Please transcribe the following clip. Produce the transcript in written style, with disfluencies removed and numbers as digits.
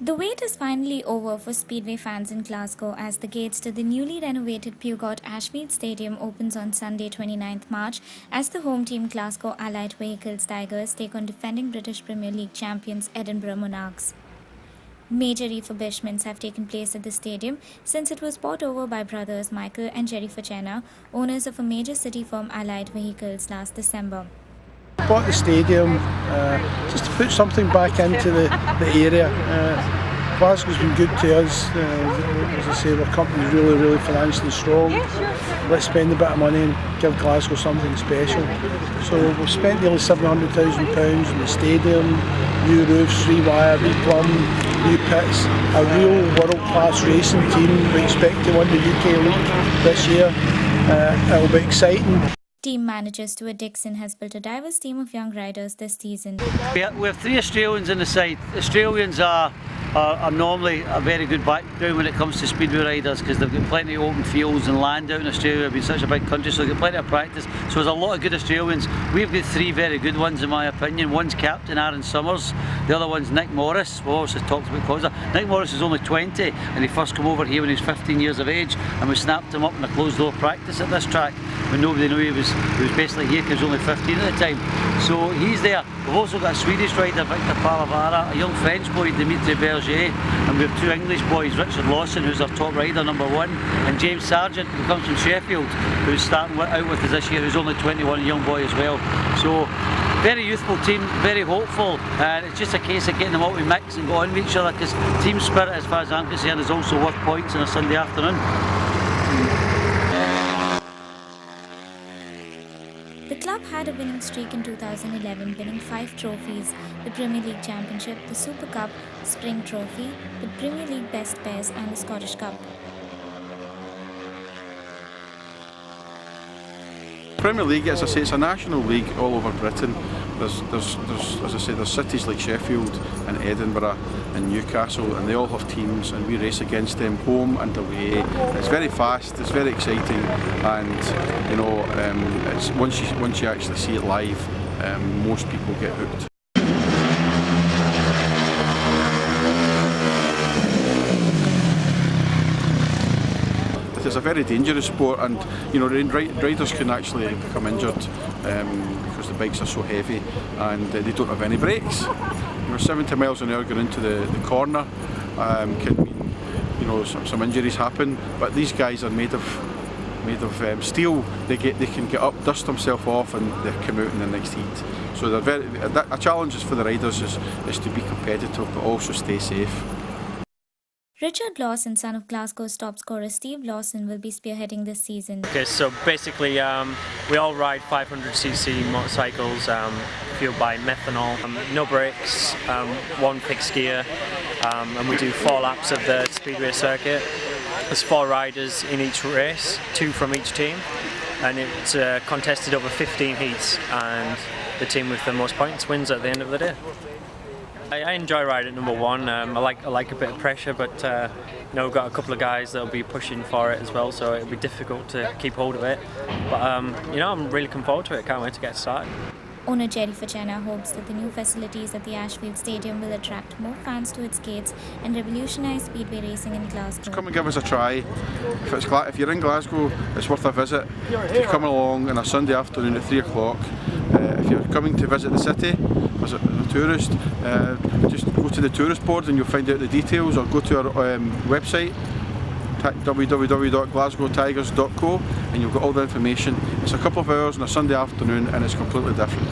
The wait is finally over for speedway fans in Glasgow as the gates to the newly renovated Pugot Ashfield Stadium opens on Sunday 29th March as the home team Glasgow Allied Vehicles Tigers take on defending British Premier League champions Edinburgh Monarchs. Major refurbishments have taken place at the stadium since it was bought over by brothers Michael and Jerry Facena, owners of a major city firm Allied Vehicles, last December. Bought the stadium just to put something back into the area. Glasgow's been good to us. As I say, our company's really financially strong. Let's spend a bit of money and give Glasgow something special. So we've spent nearly £700,000 in the stadium, new roofs, rewire, replumb, new pits, a real world-class racing team. We expect to win the UK League this year. It'll be exciting. Team manager Stuart Dixon has built a diverse team of young riders this season. We have three Australians in the side. Australians are normally a very good background when it comes to speedway riders because they've got plenty of open fields and land out in Australia. They've been such a big country, so they've got plenty of practice. So there's a lot of good Australians. We've got three very good ones in my opinion. One's Captain Aaron Summers, the other one's Nick Morris. We've also talked about Causa. Nick Morris is only 20 and he first came over here when he was 15 years of age, and we snapped him up in a closed door practice at this track when nobody knew he was basically here because he was only 15 at the time. So he's there. We've also got a Swedish rider, Victor Palavara, a young French boy, Dimitri Berger, and we have two English boys, Richard Lawson, who's our top rider, #1, and James Sargent, who comes from Sheffield, who's starting out with us this year, who's only 21, a young boy as well. So very youthful team, very hopeful, and it's just a case of getting them all to mix and go on with each other, because team spirit, as far as I'm concerned, is also worth points on a Sunday afternoon. The club had a winning streak in 2011, winning 5 trophies: the Premier League Championship, the Super Cup, Spring Trophy, the Premier League Best Pairs and the Scottish Cup. Premier League, as I say, it's a national league all over Britain. There's as I say, there's cities like Sheffield and Edinburgh and Newcastle, and they all have teams, and we race against them home and away. It's very fast, it's very exciting, and you know, it's once you actually see it live, most people get hooked. It's a very dangerous sport, and you know, riders can actually become injured because the bikes are so heavy and they don't have any brakes. You know, 70 miles an hour going into the corner can mean, you know, some injuries happen. But these guys are made of steel. They can get up, dust themselves off, and they come out in the next heat. So a challenge for the riders is to be competitive but also stay safe. Richard Lawson, son of Glasgow's top scorer Steve Lawson, will be spearheading this season. Okay, so basically we all ride 500cc motorcycles fueled by methanol, no brakes, one fixed gear, and we do 4 laps of the speedway circuit. There's 4 riders in each race, 2 from each team, and it's contested over 15 heats, and the team with the most points wins at the end of the day. I enjoy riding #1. I like a bit of pressure, but you know, we've got a couple of guys that'll be pushing for it as well, so it'll be difficult to keep hold of it. But you know, I'm really looking forward to it. Can't wait to get started. Owner Jerry Facena hopes that the new facilities at the Ashfield Stadium will attract more fans to its gates and revolutionise speedway racing in Glasgow. Come and give us a try. If you're in Glasgow, it's worth a visit. If you're coming along on a Sunday afternoon at 3 o'clock, if you're coming to visit the city as a tourist, just go to the tourist board and you'll find out the details, or go to our website www.glasgowtigers.co, and you've got all the information. It's a couple of hours on a Sunday afternoon and it's completely different.